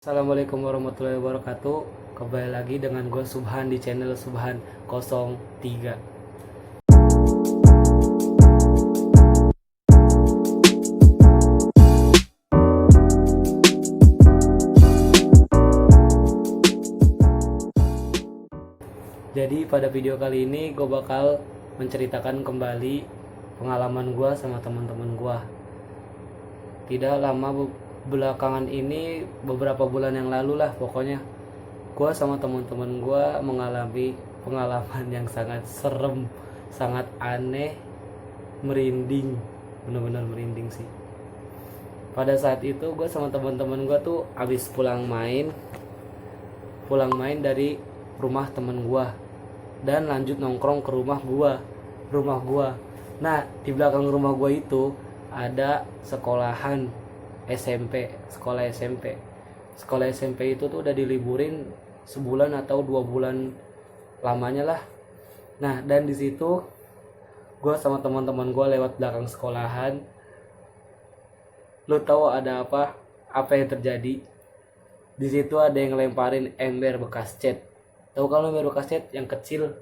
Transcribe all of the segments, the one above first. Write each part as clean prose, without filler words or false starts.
Assalamualaikum warahmatullahi wabarakatuh. Kembali lagi dengan gue Subhan di channel Subhan 03. Jadi pada video kali ini gue bakal menceritakan kembali pengalaman gue sama teman-teman gue. Tidak lama belakangan ini, beberapa bulan yang lalu lah pokoknya, gue sama teman-teman gue mengalami pengalaman yang sangat serem, sangat aneh, merinding, bener-bener merinding sih. Pada saat itu gue sama teman-teman gue tuh abis pulang main dari rumah temen gue dan lanjut nongkrong ke rumah gue. Nah, di belakang rumah gue itu ada sekolah SMP itu tuh udah diliburin sebulan atau 2 bulan lamanya lah. Nah, dan di situ gue sama teman-teman gue lewat belakang sekolahan. Lu tahu ada apa yang terjadi? Di situ ada yang lemparin ember bekas cat. Tahu kalau ember bekas cat yang kecil,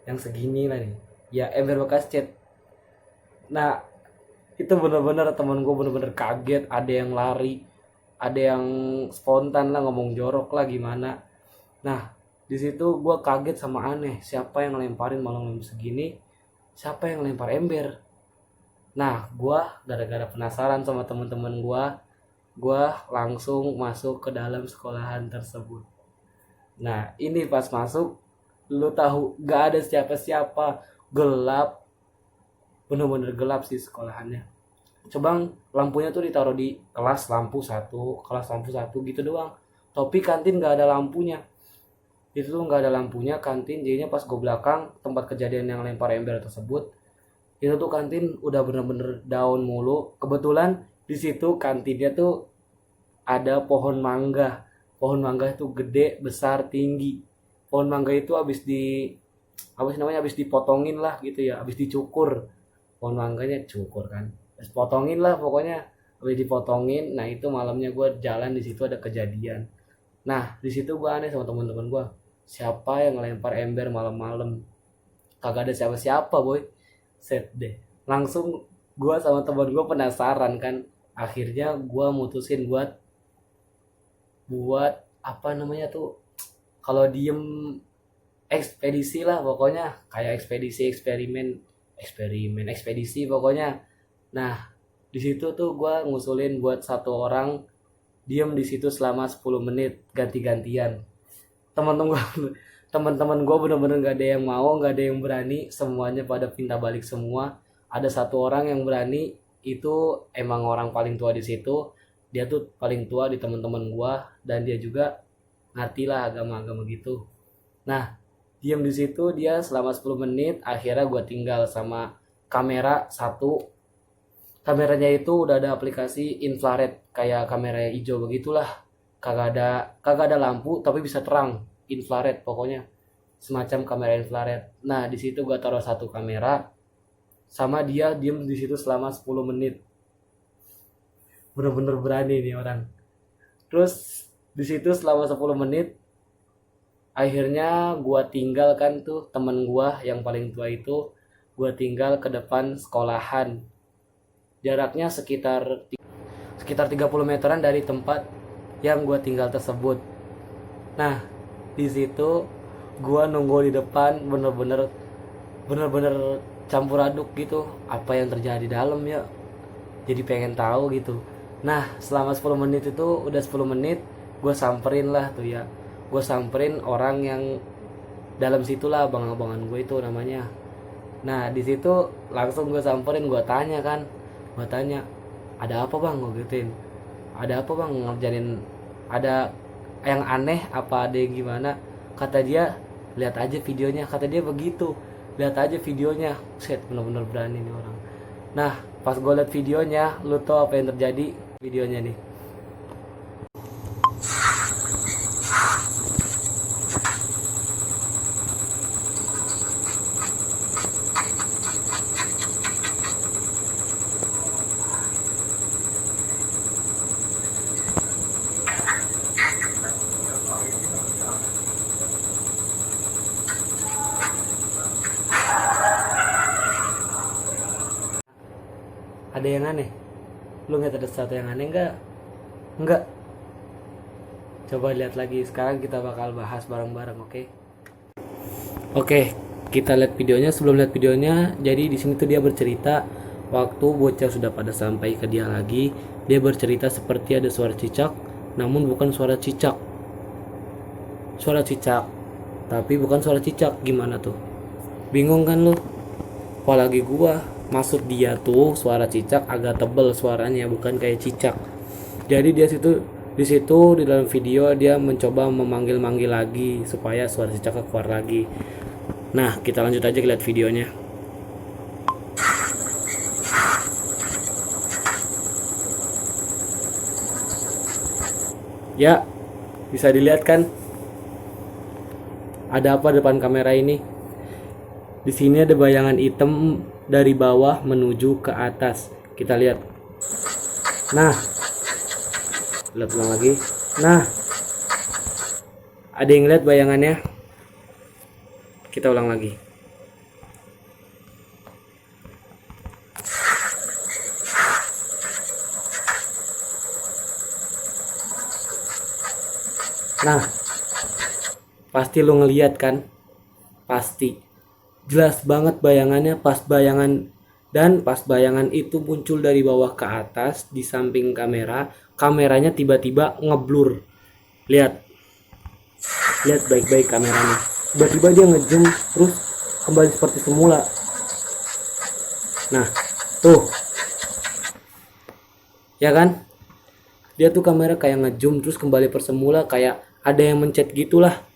yang segini lah nih, ya ember bekas cat. Nah, itu bener-bener teman gue bener-bener kaget, ada yang lari, ada yang spontan lah ngomong jorok lah gimana. Nah, di situ gue kaget sama aneh, siapa yang lemparin malam segini, siapa yang lempar ember. Nah, gue gara-gara penasaran sama teman-teman gue langsung masuk ke dalam sekolahan tersebut. Nah, ini pas masuk, lu tahu gak ada siapa-siapa, gelap, bener-bener gelap sih sekolahannya. Coba lampunya tuh ditaruh di kelas lampu satu gitu doang. Tapi kantin gak ada lampunya. Itu tuh gak ada lampunya kantin. Jadinya pas gue belakang tempat kejadian yang lempar ember tersebut, itu tuh kantin udah bener-bener daun mulu. Kebetulan di situ kantinnya tuh ada pohon mangga. Pohon mangga itu gede, besar, tinggi. Pohon mangga itu habis dipotongin lah gitu ya, habis dicukur. Pohon mangganya cukur kan, terus potongin lah pokoknya, habis dipotongin. Nah, itu malamnya gue jalan di situ ada kejadian. Nah, di situ gue aneh sama teman-teman gue, siapa yang ngelempar ember malam-malam? Kagak ada siapa-siapa boy. Set deh, langsung gue sama teman gue penasaran kan. Akhirnya gue mutusin buat apa namanya tuh, kalau diem ekspedisi lah pokoknya, kayak ekspedisi pokoknya. Nah, di situ tuh gue ngusulin buat satu orang diem di situ selama 10 menit ganti-gantian. Teman-teman gue teman-teman gue bener-bener gak ada yang mau, gak ada yang berani, semuanya pada pinta balik semua. Ada satu orang yang berani, itu emang orang paling tua di situ. Dia tuh paling tua di teman-teman gue dan dia juga ngerti lah agama-agama gitu. Nah, diam di situ dia selama 10 menit. Akhirnya gue tinggal sama kamera satu. Kameranya itu udah ada aplikasi infrared, kayak kamera hijau begitulah. Kagak ada lampu tapi bisa terang, infrared pokoknya, semacam kamera infrared. Nah, di situ gue taruh satu kamera, sama dia diem di situ selama 10 menit. Bener-bener berani nih orang. Terus di situ selama 10 menit, akhirnya gue tinggalkan tuh temen gue yang paling tua itu. Gue tinggal ke depan sekolahan, jaraknya sekitar 30 meteran dari tempat yang gue tinggal tersebut. Nah, di situ gue nunggu di depan, bener-bener campur aduk gitu, apa yang terjadi di dalam ya, jadi pengen tahu gitu. Nah, selama 10 menit itu, udah 10 menit gue samperin lah tuh ya. Gue samperin orang yang dalam situlah, abang-abangan gue itu namanya. Nah, di situ langsung gue samperin, gue tanya, ada apa bang, gue gituin. Ada apa bang ngerjain, ada yang aneh apa, ada yang gimana? Kata dia, lihat aja videonya. Kata dia begitu, lihat aja videonya. Set, bener-bener berani nih orang. Nah, pas gue liat videonya, lu tau apa yang terjadi videonya nih. Ada yang aneh? Lu ngeliat ada sesuatu yang aneh nggak? Nggak. Coba lihat lagi. Sekarang kita bakal bahas bareng-bareng, oke? Oke, kita lihat videonya. Sebelum lihat videonya, jadi di sini tuh dia bercerita waktu bocah sudah pada sampai ke dia lagi, dia bercerita seperti ada suara cicak, namun bukan suara cicak. Suara cicak, tapi bukan suara cicak. Gimana tuh? Bingung kan lu? Apalagi gua, maksud dia tuh suara cicak agak tebel suaranya, bukan kayak cicak. Jadi di situ di dalam video dia mencoba memanggil-manggil lagi supaya suara cicaknya keluar lagi. Nah, kita lanjut aja lihat videonya. Ya, bisa dilihat kan? Ada apa depan kamera ini? Di sini ada bayangan hitam dari bawah menuju ke atas. Kita lihat. Nah, lihat ulang lagi. Nah, ada yang lihat bayangannya? Kita ulang lagi. Nah, pasti lu ngeliat kan? Pasti. Jelas banget bayangannya, pas bayangan itu muncul dari bawah ke atas di samping kamera, kameranya tiba-tiba ngeblur. Lihat. Lihat baik-baik kameranya. Tiba-tiba dia ngezoom terus kembali seperti semula. Nah, tuh. Ya kan? Dia tuh kamera kayak ngezoom terus kembali persemula, kayak ada yang mencet gitulah.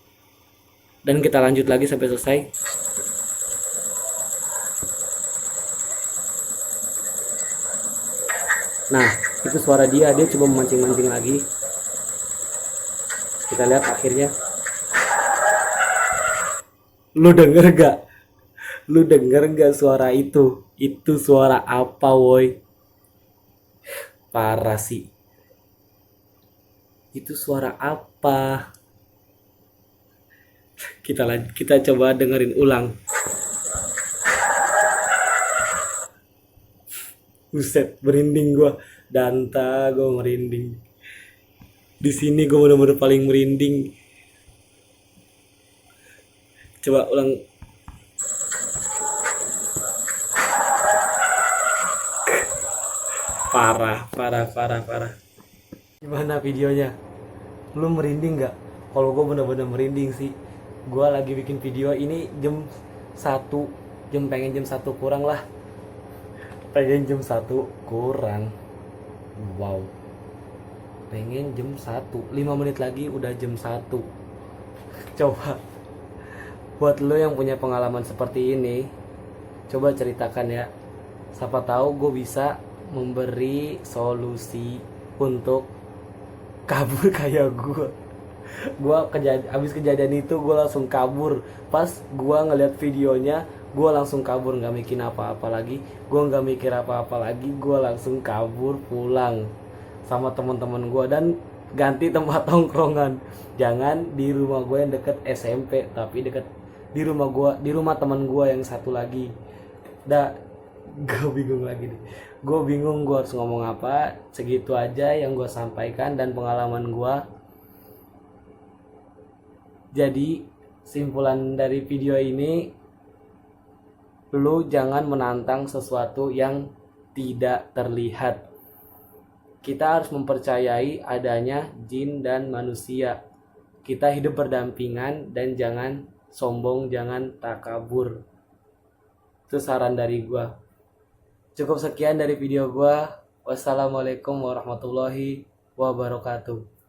Dan kita lanjut lagi sampai selesai. Nah, itu suara dia coba memancing-mancing lagi. Kita lihat akhirnya. Lu denger gak? Lu denger gak suara itu? Itu suara apa, woi? Parah sih. Itu suara apa? Kita coba dengerin ulang. Buset, merinding gua. Danta, gua merinding. Di sini gua bener-bener paling merinding. Coba ulang. Parah. Gimana videonya? Lu merinding gak? Kalau gua bener-bener merinding sih. Gua lagi bikin video ini jam 1, pengen jam 1 kurang lah. Pengen jam 1 kurang. Wow. Pengen jam 1, 5 menit lagi udah jam 1. Coba buat lo yang punya pengalaman seperti ini, coba ceritakan ya. Siapa tahu gue bisa memberi solusi untuk kabur kayak gue. Abis kejadian itu gue langsung kabur. Pas gue ngeliat videonya, gue langsung kabur, nggak mikir apa-apa lagi. Gue langsung kabur pulang sama teman-teman gue dan ganti tempat tongkrongan. Jangan di rumah gue yang deket SMP, tapi deket di rumah teman gue yang satu lagi. Gue bingung lagi nih. Gue bingung gue harus ngomong apa. Segitu aja yang gue sampaikan dan pengalaman gue. Jadi simpulan dari video ini, lu jangan menantang sesuatu yang tidak terlihat. Kita harus mempercayai adanya jin dan manusia. Kita hidup berdampingan dan jangan sombong, jangan takabur. Itu saran dari gua. Cukup sekian dari video gua. Wassalamualaikum warahmatullahi wabarakatuh.